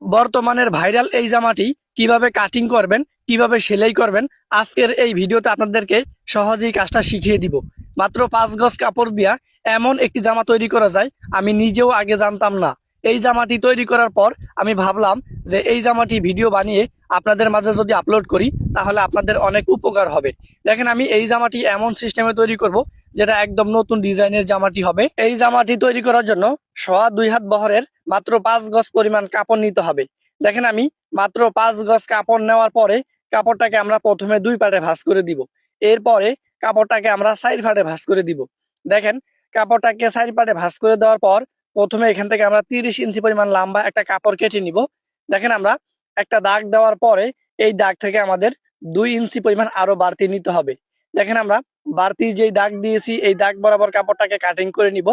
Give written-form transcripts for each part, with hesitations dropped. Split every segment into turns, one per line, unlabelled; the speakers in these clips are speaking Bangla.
বর্তমানের ভাইরাল এই জামাটি কিভাবে কাটিং করবেন, কিভাবে সেলাই করবেন, আজকের এই ভিডিওতে আপনাদেরকে সহজেই কাজটা শিখিয়ে দিব। মাত্র 5 গজ কাপড় দিয়া এমন একটি জামা তৈরি করা যায়, আমি নিজেও আগে জানতাম না। এই জামাটি তৈরি করার পর আমি ভাবলাম যে এই জামাটি ভিডিও বানিয়ে আপনাদের মাঝে যদি আপলোড করি তাহলে আপনাদের অনেক উপকার হবে। দেখেন, আমি এই জামাটি এমন সিস্টেমে তৈরি করব যেটা একদম নতুন ডিজাইনের জামাটি হবে। এই জামাটি তৈরি করার জন্য 2.5 হাত বহরের মাত্র 5 গজ পরিমাণ কাপড় নিতে হবে। দেখেন, আমি মাত্র 5 গজ কাপড় নেওয়ার পরে কাপড়টাকে আমরা প্রথমে 2 পার্টে ভাঁজ করে দিব। এরপরে কাপড়টাকে আমরা 4 পার্টে ভাঁজ করে দিব। দেখেন, কাপড়টাকে 4 পার্টে ভাঁজ করে দেওয়ার পর প্রথমে এখান থেকে আমরা 30 ইঞ্চি পরিমাণ লম্বা একটা কাপড় কেটে নিব। দেখেন, আমরা একটা দাগ দেওয়ার পরে এই দাগ থেকে আমাদের 2 ইঞ্চি পরিমাণ আরো বাড়তি নিতে হবে। দেখেন, আমরা বাড়তি যেই দাগ দিয়েছি এই দাগ বরাবর কাপড়টাকে কাটিং করে নিব।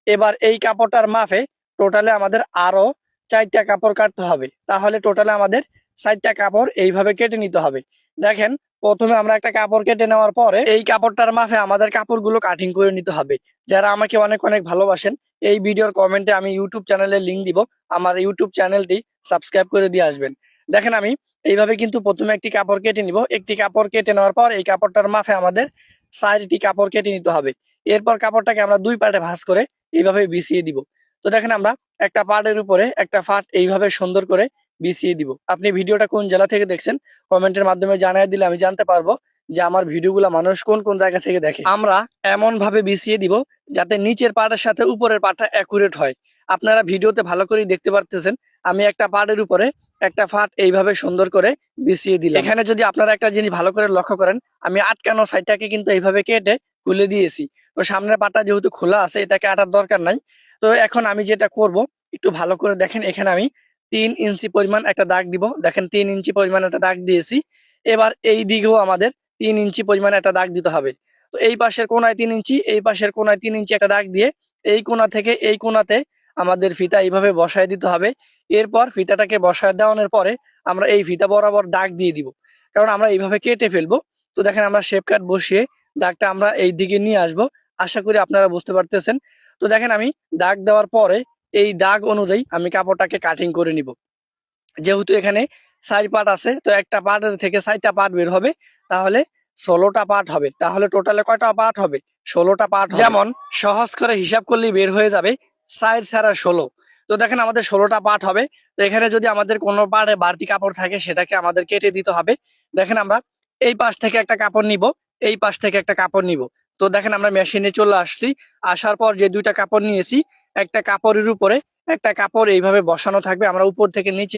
এবার এই কাপড়টার মাপে টোটালে আমাদের আরো 4টা কাপড় কাটতে হবে, তাহলে টোটালে আমাদের 4টা কাপড় এইভাবে কেটে নিতে হবে। দেখেন, প্রথমে আমরা একটা কাপড় কেটে নেওয়ার পরে এই কাপড়টার মাপে আমাদের কাপড়গুলো কাটিং করে নিতে হবে। যারা আমাকে অনেক অনেক ভালোবাসেন, এই ভিডিওর কমেন্টে আমি ইউটিউব চ্যানেলের লিংক দিব, আমার ইউটিউব চ্যানেলটি সাবস্ক্রাইব করে দিয়ে আসবেন। দেখেন, আমি এইভাবে কিন্তু প্রথমে একটি কাপড় কেটে নিব। একটি কাপড় কেটে নেওয়ার পর এই কাপড়টার মাপে আমাদের 4টি কাপড় কেটে নিতে হবে। এরপর কাপড়টাকে আমরা 2 পার্টে ভাঁজ করে এইভাবে বিছিয়ে দিব। তো দেখেন, আমরা একটা পার্টের উপরে একটা পার্ট এইভাবে সুন্দর করে বিছিয়ে দিব। আপনি ভিডিওটা কোন জেলা থেকে দেখছেন কমেন্টের মাধ্যমে জানিয়ে দিলে আমি জানতে পারবো যে আমার ভিডিওগুলো মানুষ কোন কোন জায়গা থেকে দেখে। আমরা এমন ভাবে বিছিয়ে দিব যাতে নিচের পার্টের সাথে উপরের পার্টটা অ্যাকুরেট হয়। আপনারা ভিডিওতে ভালো করেই দেখতে পারতেছেন, আমি একটা পার্টের উপরে একটা পার্ট এইভাবে সুন্দর করে বিছিয়ে দিলাম। এখানে যদি আপনারা একটা জিনিস ভালো করে লক্ষ্য করেন, আমি আটকানো সাইডটাকে কিন্তু এইভাবে কেটে খুলে দিয়েছি। তো সামনের পার্টটা যেহেতু খোলা আছে, এটাকে আটার দরকার নাই। তো এখন আমি যেটা করব, একটু ভালো করে দেখেন, এখানে আমি 3 ইঞ্চি পরিমাণ একটা দাগ দিব। দেখেন, 3 ইঞ্চি পরিমাণ একটা দাগ দিয়েছি। এবার এই দিকেও আমাদের 3 ইঞ্চি পরিমাণ একটা দাগ দিতে হবে। তো এই পাশের কোনায় 3 ইঞ্চি, এই পাশের কোনায় 3 ইঞ্চি একটা দাগ দিয়ে এই কোনা থেকে এই কোনাতে আমাদের ফিতা এইভাবে বসায় দিতে হবে। এরপর ফিতাটাকে বসায় দেওয়ানোর পরে আমরা এই ফিতা বরাবর দাগ দিয়ে দিব, কারণ আমরা এইভাবে কেটে ফেলবো। তো দেখেন, আমরা শেপ কাট বসিয়ে দাগটা আমরা এই দিকে নিয়ে আসবো। আশা করি আপনারা বুঝতে পারতেছেন। তো দেখেন, আমি দাগ দেওয়ার পরে এই দাগ অনুযায়ী আমি কাপড়টাকে কাটিং করে নিব। যেহেতু এখানে 4 পার্ট আছে, তো একটা পার্টের থেকে 4টা পার্ট বের হবে, তাহলে 16টা পার্ট হবে। তাহলে টোটালে কয়টা পার্ট হবে? 16টা পার্ট। যেমন সহজ করে হিসাব করলেই বের হয়ে যাবে 4 ছাড়া 16। তো দেখেন, আমাদের 16টা পার্ট হবে। তো এখানে যদি আমাদের কোনো পার্টে বাড়তি কাপড় থাকে সেটাকে আমাদের কেটে দিতে হবে। দেখেন, আমরা এই পাশ থেকে একটা কাপড় নিব, এই পাশ থেকে একটা কাপড় নিব। তো দেখেন, আমরা মেশিনে চলে আসছি। আসার পর যে 2টা কাপড় নিয়েছি, একটা কাপড়ের উপরে একটা কাপড় এইভাবে বসানো থাকবে। আমরা উপর থেকে নিচে